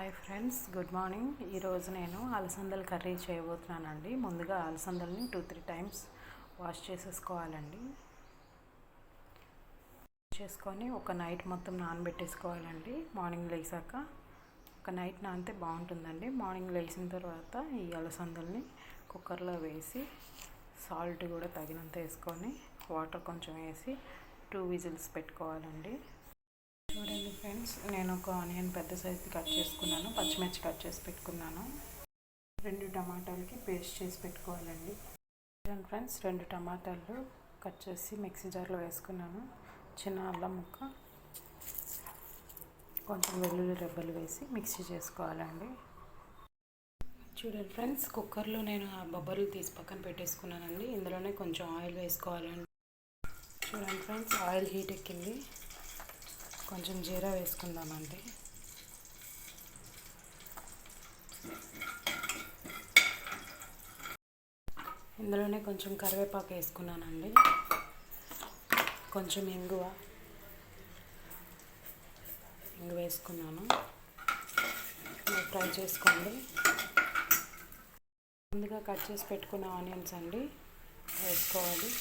Hi friends, good morning. ఈరోజు నేను అలసందల curry చేయబోతున్నానండి. ముందుగా అలసందల్ని 2-3 టైమ్స్ వాష్ చేసేసుకోవాలండి. చేసుకొని ఒక నైట్ మొత్తం నానబెట్టేసుకోవాలండి. మార్నింగ్ లేసాక ఒక నైట్ నానితే బాగుంటుందండి. మార్నింగ్ లేచిన తర్వాత ఈ అలసందల్ని కుక్కర్లో వేసి సాల్ట్ కూడా తగినంత వేసుకొని వాటర్ కొంచెం వేసి 2 విజిల్స్ పెట్టుకోవాలండి. చూడండి ఫ్రెండ్స్, నేను ఒక ఆనియన్ పెద్ద సైజు కట్ చేసుకున్నాను, పచ్చిమిర్చి కట్ చేసి పెట్టుకున్నాను. 2 టమాటాలకి పేస్ట్ చేసి పెట్టుకోవాలండి. చూడండి ఫ్రెండ్స్, 2 టమాటాలు కట్ చేసి మిక్సీ జార్లో వేసుకున్నాను. చిన్న అల్లం ముక్క, కొంచెం వెల్లుల్లి రెబ్బలు వేసి మిక్సీ చేసుకోవాలండి. చూడండి ఫ్రెండ్స్, కుక్కర్లో నేను ఆ బొబ్బర్లు తీసి పక్కన పెట్టేసుకున్నానండి. ఇందులోనే కొంచెం ఆయిల్ వేసుకోవాలండి. చూడండి ఫ్రెండ్స్, ఆయిల్ హీట్ ఎక్కింది. కొంచెం జీరా వేసుకుందామండి. ఇందులోనే కొంచెం కరివేపాకు వేసుకున్నానండి. కొంచెం ఇంగువ వేసుకున్నాను. ఫ్రై చేసుకోండి. ముందుగా కట్ చేసి పెట్టుకున్న ఆనియన్స్ అండి వేసుకోవాలి.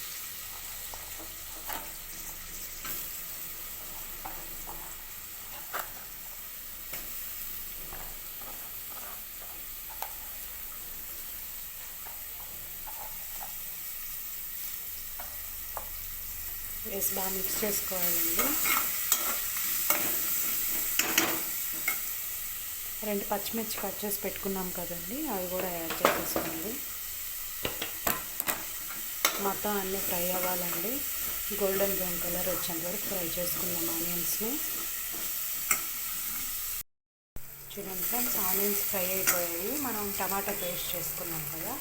వేసి బాగా మిక్స్ చేసుకోవాలండి. 2 పచ్చిమిర్చి కట్ చేసి పెట్టుకున్నాం కదండి, అవి కూడా యాడ్ చేసేసుకోండి. మొత్తం అన్నీ ఫ్రై అవ్వాలండి. గోల్డెన్ బ్రౌన్ కలర్ వచ్చేంత వరకు ఫ్రై చేసుకుందాం ఆనియన్స్ని. చూడండి ఫ్రెండ్స్, ఆనియన్స్ ఫ్రై అయిపోయాయి. మనం టమాటా పేస్ట్ చేసుకున్నాం కదా,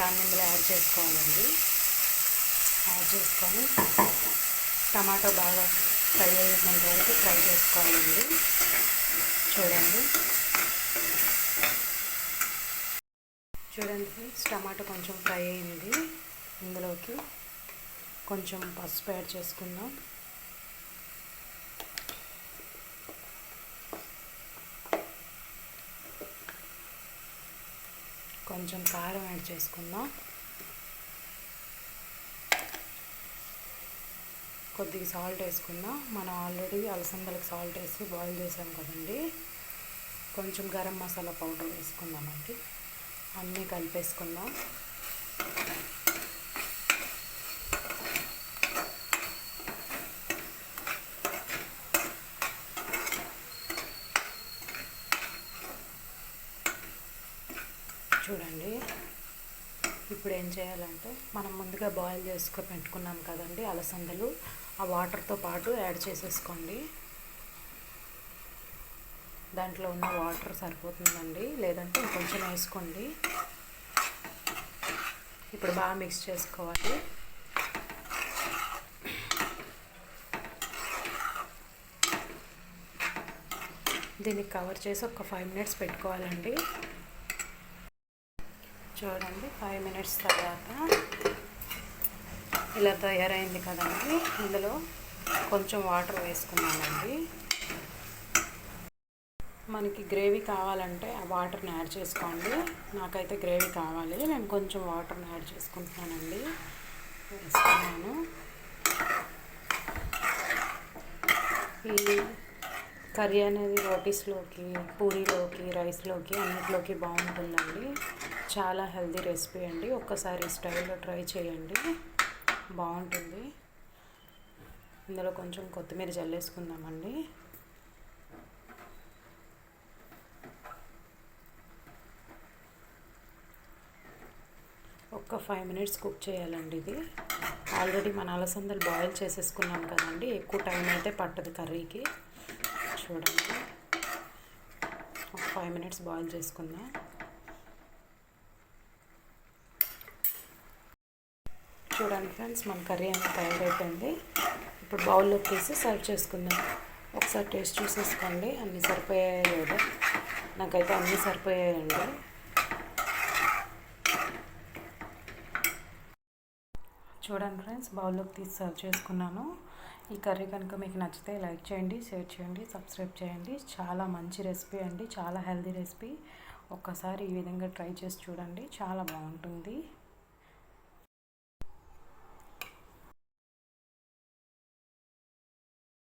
దాన్ని ఇందులో యాడ్ చేసుకోవాలండి. యాడ్ చేసుకొని టమాటో బాగా ఫ్రై అయ్యేంత వరకు ఫ్రై చేసుకోవాలండి. చూడండి ఫ్రెండ్స్, టమాటో కొంచెం ఫ్రై అయింది. ఇందులోకి కొంచెం పసుపు యాడ్ చేసుకుందాం. కొంచెం కారం యాడ్ చేసుకుందాం. కొద్దిగా సాల్ట్ వేసుకుందాం. మనం ఆల్రెడీ అలసందలకు సాల్ట్ వేసి బాయిల్ చేసాం కదండి. కొంచెం గరం మసాలా పౌడర్ వేసుకుందామండి. అన్నీ కలిపేసుకుందాం. చూడండి, ఇప్పుడు ఏం చేయాలంటే మనం ముందుగా బాయిల్ చేసుకొని పెట్టుకున్నాం కదండి అలసందలు, ఆ వాటర్తో పాటు యాడ్ చేసేసుకోండి. దాంట్లో ఉన్న వాటర్ సరిపోతుందండి, లేదంటే ఇంకొంచెం వేసుకోండి. ఇప్పుడు బాగా మిక్స్ చేసుకోవాలి. దీన్ని కవర్ చేసి ఒక 5 మినిట్స్ పెట్టుకోవాలండి. చూడండి, 5 మినిట్స్ తర్వాత ఇలా తయారైంది కదండి. ఇందులో కొంచెం వాటర్ వేసుకున్నామండి. మనకి గ్రేవీ కావాలంటే ఆ వాటర్ని యాడ్ చేసుకోండి. నాకైతే గ్రేవీ కావాలి, నేను కొంచెం వాటర్ని యాడ్ చేసుకుంటున్నానండి. వేసుకున్నాను. ఈ కర్రీ అనేది రోటీస్లోకి, పూరీలోకి, రైస్లోకి అన్నిటిలోకి బాగుంటుందండి. చాలా హెల్తీ రెసిపీ అండి. ఒక్కసారి స్టైల్లో ట్రై చేయండి, బాగుంటుంది. ఇందులో కొంచెం కొత్తిమీర జల్లేసుకుందామండి. ఒక 5 మినిట్స్ కుక్ చేయాలండి. ఇది ఆల్రెడీ మన అలసందలు బాయిల్ చేసేసుకున్నాం కదండి, ఎక్కువ టైం అయితే పట్టదు కర్రీకి. చూడండి, ఒక 5 మినిట్స్ బాయిల్ చేసుకుందాం. చూడండి ఫ్రెండ్స్, మన కర్రీ అనేది తయారైపోయింది. ఇప్పుడు బౌల్లోకి తీసి సర్వ్ చేసుకుందాం. ఒకసారి టేస్ట్ చూసేసుకోండి, అన్నీ సరిపోయాయో లేదో. నాకైతే అన్నీ సరిపోయాయండి. చూడండి ఫ్రెండ్స్, బౌల్లోకి తీసి సర్వ్ చేసుకున్నాను. ఈ కర్రీ కనుక మీకు నచ్చితే లైక్ చేయండి, షేర్ చేయండి, సబ్స్క్రైబ్ చేయండి. చాలా మంచి రెసిపీ అండి, చాలా హెల్తీ రెసిపీ. ఒక్కసారి ఈ విధంగా ట్రై చేసి చూడండి, చాలా బాగుంటుంది.